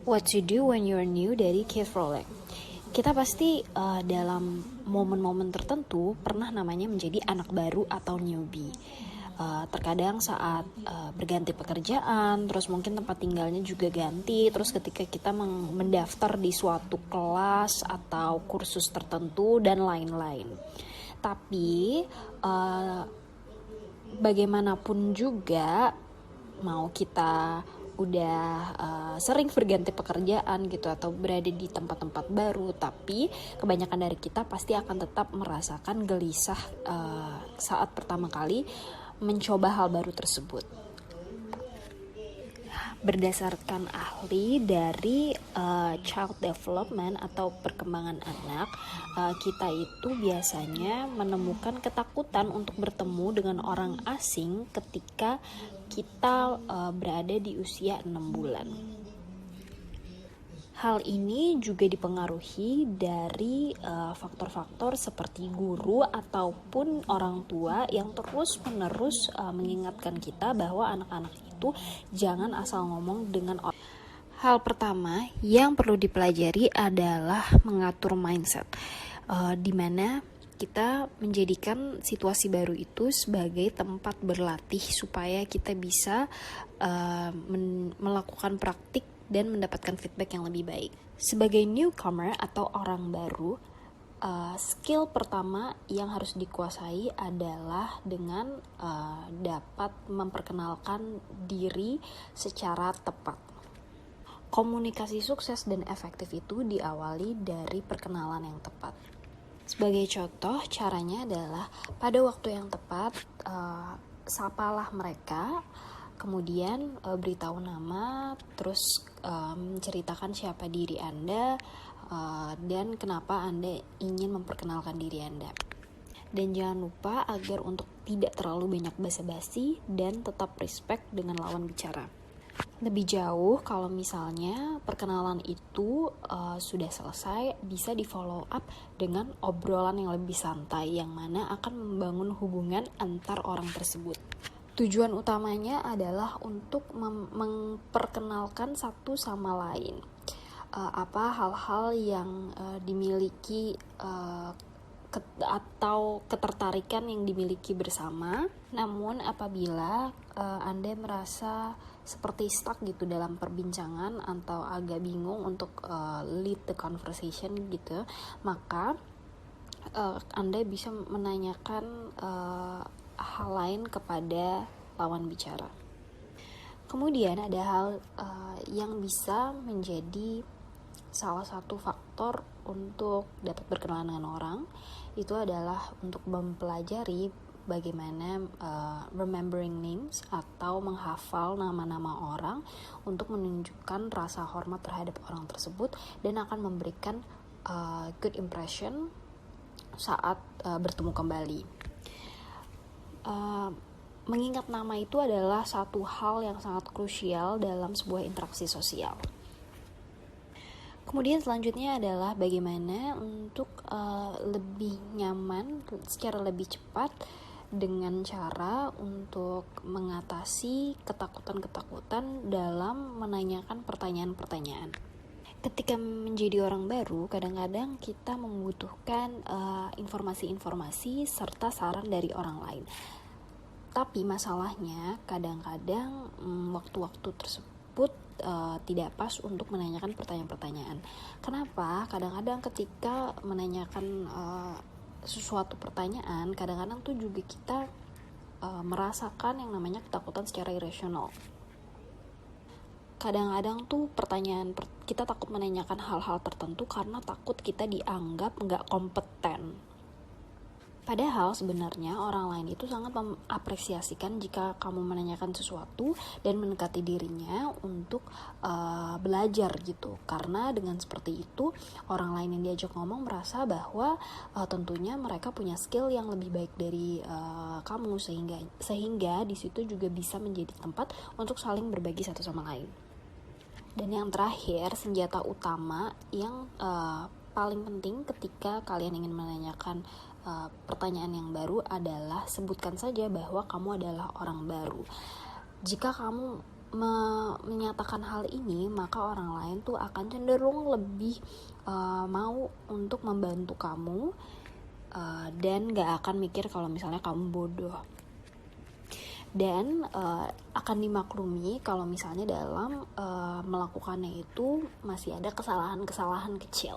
What to do when you're new dari Keith Rowling. Kita pasti dalam momen-momen tertentu pernah namanya menjadi anak baru atau newbie. Terkadang saat berganti pekerjaan, terus mungkin tempat tinggalnya juga ganti, terus ketika kita mendaftar di suatu kelas atau kursus tertentu dan lain-lain. Tapi bagaimanapun juga, mau kita udah sering berganti pekerjaan gitu atau berada di tempat-tempat baru, tapi kebanyakan dari kita pasti akan tetap merasakan gelisah saat pertama kali mencoba hal baru tersebut. Berdasarkan ahli dari child development atau perkembangan anak, kita itu biasanya menemukan ketakutan untuk bertemu dengan orang asing ketika kita berada di usia 6 bulan. Hal ini juga dipengaruhi dari faktor-faktor seperti guru ataupun orang tua yang terus-menerus mengingatkan kita bahwa anak-anak itu jangan asal ngomong dengan orang. Hal pertama yang perlu dipelajari adalah mengatur mindset, di mana kita menjadikan situasi baru itu sebagai tempat berlatih supaya kita bisa melakukan praktik dan mendapatkan feedback yang lebih baik. Sebagai newcomer atau orang baru, skill pertama yang harus dikuasai adalah dengan dapat memperkenalkan diri secara tepat. Komunikasi sukses dan efektif itu diawali dari perkenalan yang tepat. Sebagai contoh, caranya adalah pada waktu yang tepat, sapalah mereka, kemudian beritahu nama, terus menceritakan siapa diri Anda dan kenapa Anda ingin memperkenalkan diri Anda. Dan jangan lupa agar untuk tidak terlalu banyak basa-basi dan tetap respect dengan lawan bicara. Lebih jauh, kalau misalnya perkenalan itu sudah selesai, bisa di follow up dengan obrolan yang lebih santai, yang mana akan membangun hubungan antar orang tersebut. Tujuan utamanya adalah untuk memperkenalkan satu sama lain. Apa hal-hal yang dimiliki atau ketertarikan yang dimiliki bersama. Namun apabila Anda merasa seperti stuck gitu dalam perbincangan atau agak bingung untuk lead the conversation gitu, maka Anda bisa menanyakan hal lain kepada lawan bicara. Kemudian ada hal yang bisa menjadi salah satu faktor untuk dapat berkenalan dengan orang, itu adalah untuk mempelajari bagaimana remembering names atau menghafal nama-nama orang untuk menunjukkan rasa hormat terhadap orang tersebut dan akan memberikan good impression saat bertemu kembali. Mengingat nama itu adalah satu hal yang sangat krusial dalam sebuah interaksi sosial. Kemudian selanjutnya adalah bagaimana untuk lebih nyaman, secara lebih cepat, dengan cara untuk mengatasi ketakutan-ketakutan dalam menanyakan pertanyaan-pertanyaan. Ketika menjadi orang baru, kadang-kadang kita membutuhkan informasi-informasi serta saran dari orang lain. Tapi masalahnya kadang-kadang waktu-waktu tersebut tidak pas untuk menanyakan pertanyaan-pertanyaan. Kenapa? Kadang-kadang ketika menanyakan sesuatu pertanyaan, kadang-kadang tuh juga kita merasakan yang namanya ketakutan secara irasional. Kadang-kadang tuh kita takut menanyakan hal-hal tertentu karena takut kita dianggap nggak kompeten. Padahal sebenarnya orang lain itu sangat mengapresiasikan jika kamu menanyakan sesuatu dan mendekati dirinya untuk belajar gitu. Karena dengan seperti itu orang lain yang diajak ngomong merasa bahwa tentunya mereka punya skill yang lebih baik dari kamu, sehingga di situ juga bisa menjadi tempat untuk saling berbagi satu sama lain. Dan yang terakhir, senjata utama yang paling penting ketika kalian ingin menanyakan pertanyaan yang baru adalah sebutkan saja bahwa kamu adalah orang baru. Jika kamu menyatakan hal ini, maka orang lain tuh akan cenderung lebih mau untuk membantu kamu, dan gak akan mikir kalau misalnya kamu bodoh. Dan akan dimaklumi kalau misalnya dalam melakukannya itu masih ada kesalahan-kesalahan kecil.